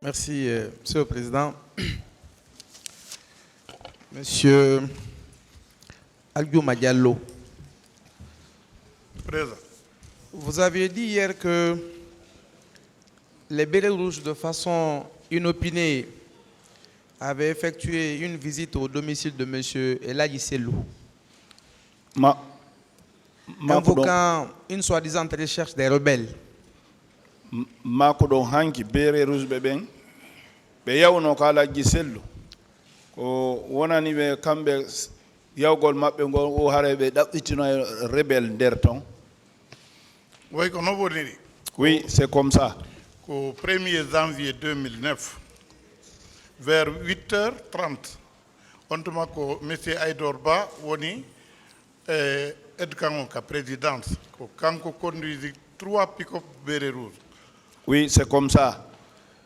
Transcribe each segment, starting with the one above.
Merci, Monsieur le Président. Monsieur Algiouma Diallo, Présent. vous aviez dit hier que les Bérets Rouges, de façon inopinée, avaient effectué une visite au domicile de M. Eladji Sellou, invoquant une soi-disant recherche des rebelles. Mako don hanki bere rusbe ben be yawno ko Alaji Sellu ko wonani be kambe yawgol mabbe ngol o hare be dabbitino rebel der ton. Oui, Oui, c'est comme ça. Au 1er janvier 2009, vers 8h30, on tuma ko M. Aïdorba woni Edkango ka présidence ko kanko conduisit 3 pick-up Bérets Rouges. Oui, c'est comme ça.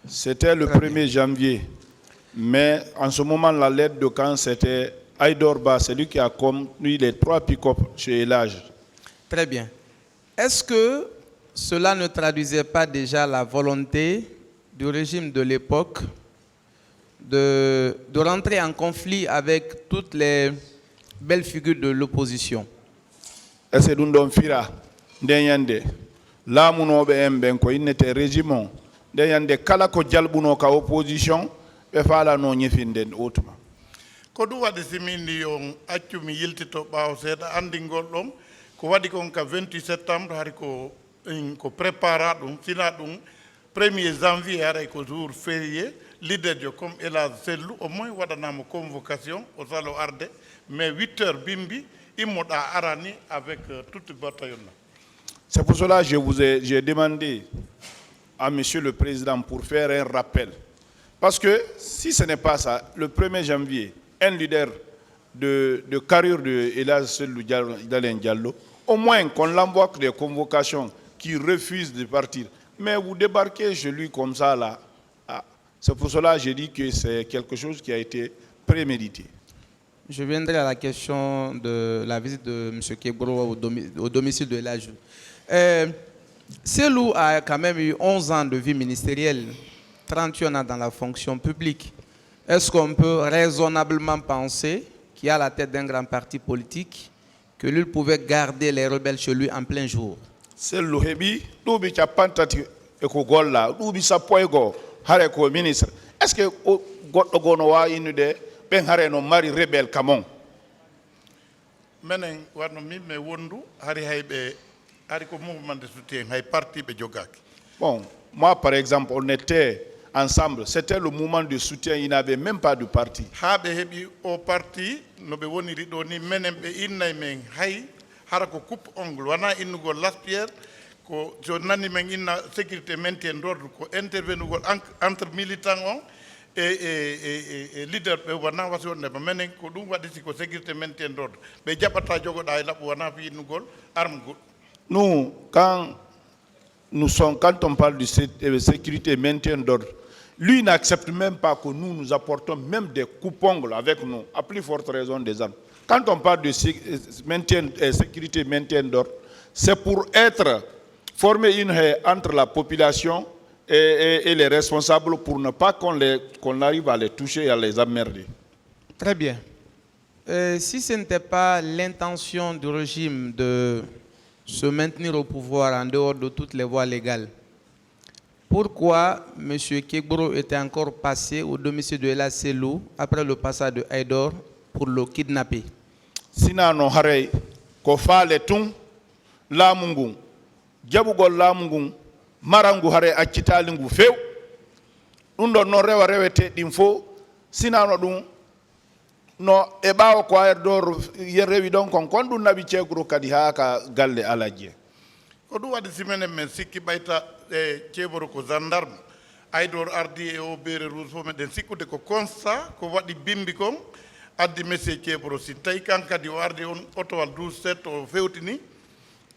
C'était le 1er janvier. Mais en ce moment, la lettre de camp, c'était Aïdorba, celui qui a conduit les 3 pick-up chez Elage. Très bien. Est-ce que cela ne traduisait pas déjà la volonté du régime de l'époque de rentrer en conflit avec toutes les belles figures de l'opposition? Et c'est d'un fira, d'yande. Là, mon ben ko inete régime. D'yande kala ko jalbuno ka opposition, be fala no nyefinden outuma. Ko du wadi simindi on accumi yiltito ɓaawo seeɗa anndingol ɗon ko waɗi kon ka 28 septembre hari ko prépara ɗum sina ɗum 1er janvier haray ko jour férié leader jo comme Eladji Sellou au moins waɗanama convocation o salo arde mais 8h bimbi immoɗa arani avec toute bataillon. C'est pour cela que j'ai demandé à Monsieur le Président pour faire un rappel. Parce que si ce n'est pas ça, le 1er janvier, un leader de carrière de Eladji Sellou Diallo, au moins qu'on l'envoie des convocations qui refusent de partir. Mais vous débarquez chez lui comme ça, là. C'est pour cela que j'ai dit que c'est quelque chose qui a été prémédité. Je viendrai à la question de la visite de M. Kegbro au domicile de Eladji. Sellou a quand même eu 11 ans de vie ministérielle, 31 ans dans la fonction publique. Est-ce qu'on peut raisonnablement penser qu'il a la tête d'un grand parti politique, que lui pouvait garder les rebelles chez lui en plein jour? Sellou hebi, doubi chapantati eko golla, doubi sapoego, hare ko ministre. Est-ce que goddo gono wa inude ben hare no mari rebel kamon? Menen warno mi me wondu hari haybe hari ko mouvement de soutien hay parti be jogaki. Bon, moi par exemple, on était ensemble, c'était le mouvement de soutien, il n'avait même pas de parti. Habe hebi o parti no be woniri do ni menen be innay men hay hara ko coupe ongle wana innugol laspierre ko so nani men inna sécurité maintien d'ordre ko intervenugol entre militants on et leader be wana wasi wonde ba menen ko dum wadi ko sécurité maintien d'ordre be jabata jogoda e lab wana fi innugol arme go. Nous, quand on parle de sécurité et maintien d'ordre, lui n'accepte même pas que nous apportons même des coups-ongles avec nous, à plus forte raison des armes. Quand on parle de sécurité et maintien d'ordre, c'est pour former une haie entre la population et les responsables pour ne pas qu'on arrive à les toucher et à les emmerder. Très bien. Si ce n'était pas l'intention du régime de se maintenir au pouvoir en dehors de toutes les voies légales, pourquoi M. Kegbro était encore passé au domicile de Eladji Sellou après le passage de Aïdor pour le kidnapper? Sinano hare ko faale tun lamungu jabugol lamungu marangu hare accitalingu few ɗum ɗon non rewa rewete ɗin fo sinano ɗum no e ɓaawa ko Aïdor rewi ɗon kon ɗum naɓi ceegro kadi haa ka galle Alaji. Ko ɗum waɗi simenen men sikki ɓayta e ceeboro ko gendarme Aïdor ardi e o Bérets Rouges fof meɗen sikkude ko constat ko waɗi bimbi kon addi monsieur ceeboro si tawi kan kadi o ardi on otowal 12/7 o fewtini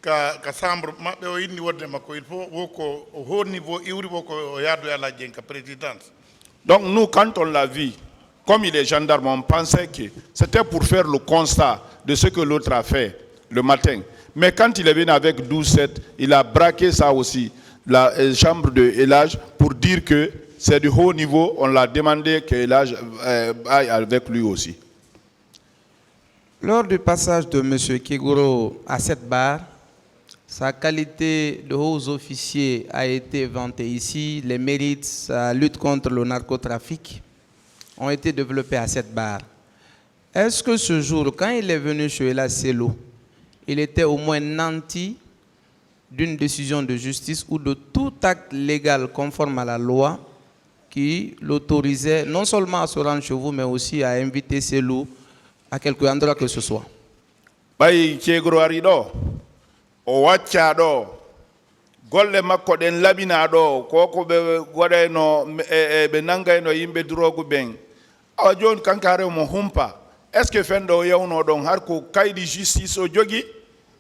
ka chambre maɓɓe o inni wonde makko il faut woko au haut niveau iwri woko o yaadu e Alaji en ka présidence. Donc nous, quand on l'a vu, comme il est gendarme, on pensait que c'était pour faire le constat de ce que l'autre a fait le matin. Mais quand il est venu avec 12/7, il a braqué ça aussi, la chambre de Elage, pour dire que c'est du haut niveau, on l'a demandé qu'il aille avec lui aussi. Lors du passage de M. Keguro à cette barre, sa qualité de haut officier a été vantée ici. Les mérites, sa lutte contre le narcotrafic ont été développés à cette barre. Est-ce que ce jour, quand il est venu chez Ella Sello, il était au moins nanti d'une décision de justice ou de tout acte légal conforme à la loi qui l'autorisait non seulement à se rendre chez vous, mais aussi à inviter Sello à quelque endroit que ce soit? Bay Kegro ari ɗo o wacca ɗo golle makko ɗen labina ɗo koko ɓe waɗayno ɓe nangayno yimɓe drogue ɓen awa joni kankare mo humpa est ce que fenɗo o yewno ɗon har ko kaydi justice o jogui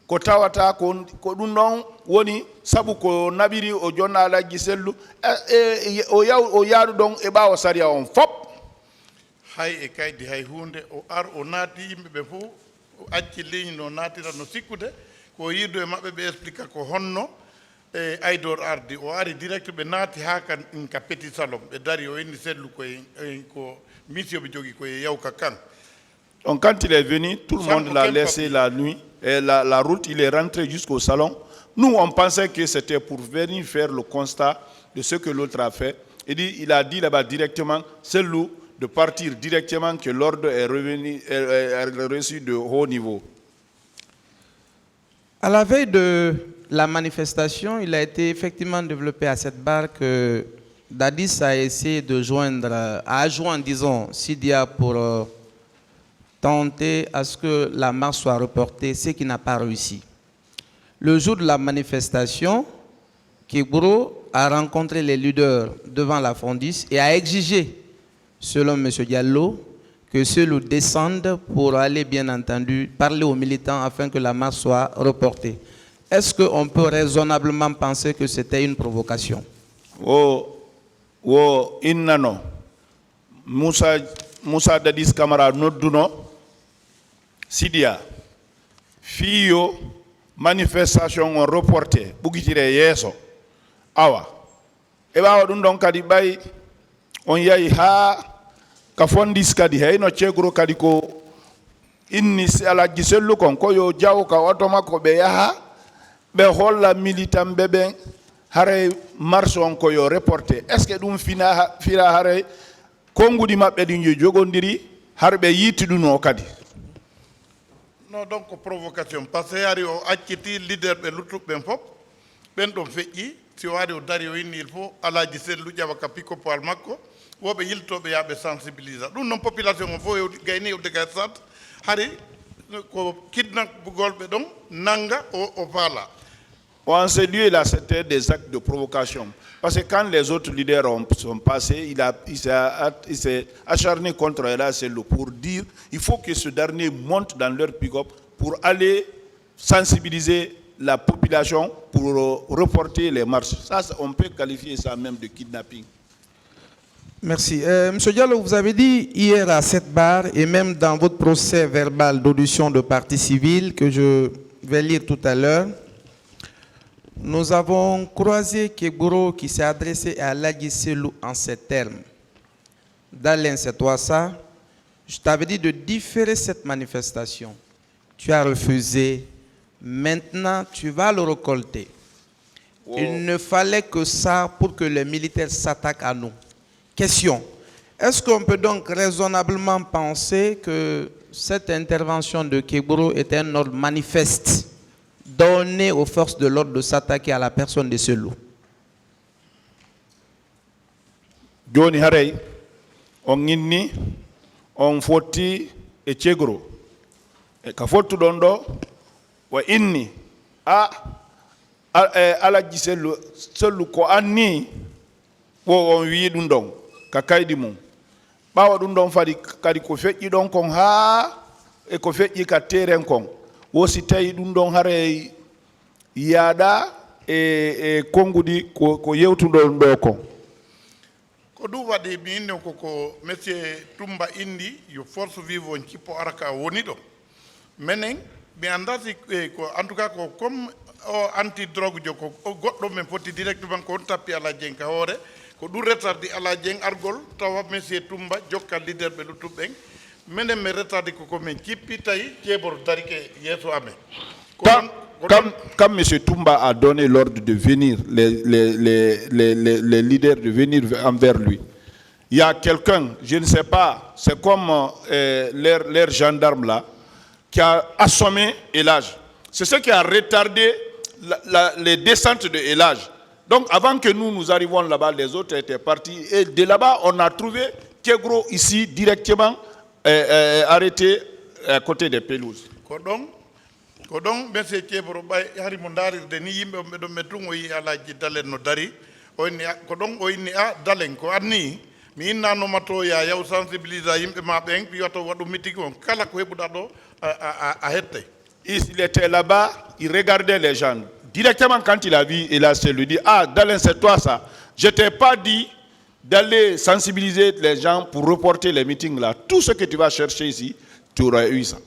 ko tawata ko ɗum ɗon woni sabu ko naɓiri o jonna Alhaji Sellu o yaadu ɗon e ɓawa sariya on fop hay e kaydi hay hunde o ar o naati yimɓe ɓe fof o acci ligne no naatira no sikkude ko yirdo e maɓɓe ɓe explique ko honno e Aydor ardi o ari direct ɓe naati ha ka petit salon ɓe dari o inni Sellu ko mission ɓe jogui koye yawka kan. Donc quand il est venu, tout le monde l'a laissé la nuit, et la route, il est rentré jusqu'au salon. Nous, on pensait que c'était pour venir faire le constat de ce que l'autre a fait. Il a dit là-bas directement, Sellu, de partir directement, que l'ordre est reçu de haut niveau. À la veille de la manifestation, il a été effectivement développé à cette barre que Dadis a essayé de joindre, disons, Sidia pour tenter à ce que la marche soit reportée, ce qui n'a pas réussi. Le jour de la manifestation, Keguro a rencontré les leaders devant la Fondis et a exigé, selon M. Diallo, que ceux-là descendent pour aller, bien entendu, parler aux militants afin que la marche soit reportée. Est-ce qu'on peut raisonnablement penser que c'était une provocation? Innano, Moussa Dadis Camara Noduno, Sidia, Fio, manifestation on reporté, Bugitire Yeso, Awa. Eba Odundon Kadibai, on yai ha, Kafondis Kadi, no Chegro Kadiko, inni Alhaji Sellu kon koyo jaw ka automako be yaha, be holla militant beben, hare marche on koyo reporté. Est-ce que dum fira hare kongudi mabbe di jogondiri harbe yitiduno kadi? Non, donc provocation. Parce que yari o acciti leader be lutup ben fop ben ɗon feƴƴi si o wari o dari o inni il faut Alhaji Sellu ƴawa ka pikko poal makko woɓe yiltoɓe yaɓe sensibilisa ɗum noon population o fof gayni o dega sat hari ko kidnappugolɓe ɗon nanga o faala. En ce lieu-là, c'était des actes de provocation. Parce que quand les autres leaders sont passés, il s'est acharné contre Ella Sellu pour dire qu'il faut que ce dernier monte dans leur pick-up pour aller sensibiliser la population pour reporter les marches. Ça, on peut qualifier ça même de kidnapping. Merci. Monsieur Diallo, vous avez dit hier à cette barre et même dans votre procès verbal d'audition de partie civile que je vais lire tout à l'heure, nous avons croisé Keguro qui s'est adressé à Alhaji Sellu en ces termes. D'Alain, c'est toi ça. Je t'avais dit de différer cette manifestation. Tu as refusé. Maintenant, tu vas le récolter. Wow. Il ne fallait que ça pour que les militaires s'attaquent à nous. Question. Est-ce qu'on peut donc raisonnablement penser que cette intervention de Keguro était un ordre manifeste donné aux forces de l'ordre de s'attaquer à la personne de Sellu? Joni Harey, on inni, on foti e Keguro. E ka fotu dondo, wa inni, Alhaji Sellu ko anni, wo on wi ɗum ɗon, ka kaydi mum. Ɓawa ɗum ɗon fadi kadi ko feƴƴi ɗon kon ha e ko feƴƴi ka teren kon. Wosi tawi ɗum ɗon hare yaada e kongudi ko yewtuɗon ɗo kon. Ko ɗum waɗi mi inni koko monsieur Tumba indi yo force vive on cippo araka woni ɗo. Menen mi andati ko en tout cas ko comme o anti drogue jo ko goɗɗo men foti directement ko on tappi ala jenka hoore ko ɗum retardi ala dieng argol tawa monsieur Toumba jokka leader ɓe luttuɓe ɓen minen mi retardi koko min cippi tawi ceeboro darike yeeso amen Quand M. Toumba a donné l'ordre de venir, les leaders de venir envers lui, il y a quelqu'un, je ne sais pas, c'est comme leur gendarme là, qui a assommé Elage. C'est ce qui a retardé les descentes de Elage. Donc avant que nous arrivions là-bas, les autres étaient partis. Et de là-bas, on a trouvé Kegro ici directement arrêté à côté des pelouses. Ko ɗon monsieur ceeboro ɓay hari mo daarirde ni yimɓe on ɓeɗon ɓe tun o yi alaji dalen no dari o inni ko ɗon o inni dalen ko anni mi innanoma to ya yaw sensibilisa yimɓe ma ɓen ɓiyata waɗu meeting on kala ko heɓuɗa ɗo a hettay. Il était là-bas, il regardait les gens. Directement quand il a vu, il a lui dit, Dalen, c'est toi ça. Je t'ai pas dit d'aller sensibiliser les gens pour reporter les meetings là. Tout ce que tu vas chercher ici, tu auras eu ça.